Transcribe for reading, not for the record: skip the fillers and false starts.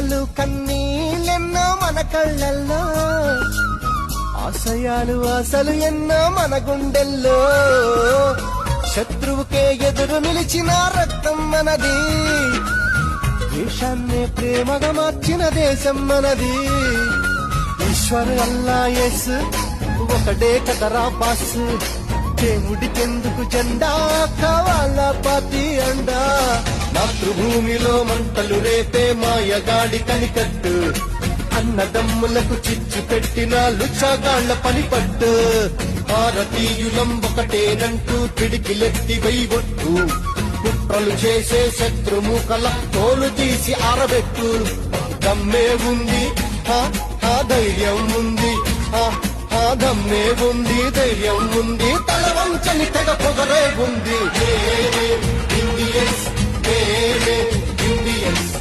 కలలు కన్నీళ్ళెన్నో మన కళ్ళల్లో, ఆశయాలు ఆశలు ఎన్నో మన గుండెల్లో. శత్రువుకే ఎదురు నిలిచిన రక్తం మనది, దేశాన్నే ప్రేమగా మార్చిన దేశం మనది. ఈశ్వర్ అల్లా యేస్ ఒకటే కదరా బాస్, దేవుడికెందుకు జెండా కావాలా పాతి అండా. మాతృభూమిలో మంటలు రేపే మాయగాడి కనికట్టు, అన్నదమ్ములకు చిచ్చు పెట్టిన లుచ్చగాళ్ల పనిపట్టు. భారతీయులం ఒకటేనంటూ పిడికిలెత్తి వెయ్యొట్టు, కుట్రలు చేసే శత్రుముఖల తోలు తీసి ఆరబెట్టు. దమ్మే ఉంది ధైర్యం ఉంది, దమ్మే ఉంది ధైర్యం ఉంది, తల వంచని తెగ పొగరే ఉంది. Indians Indians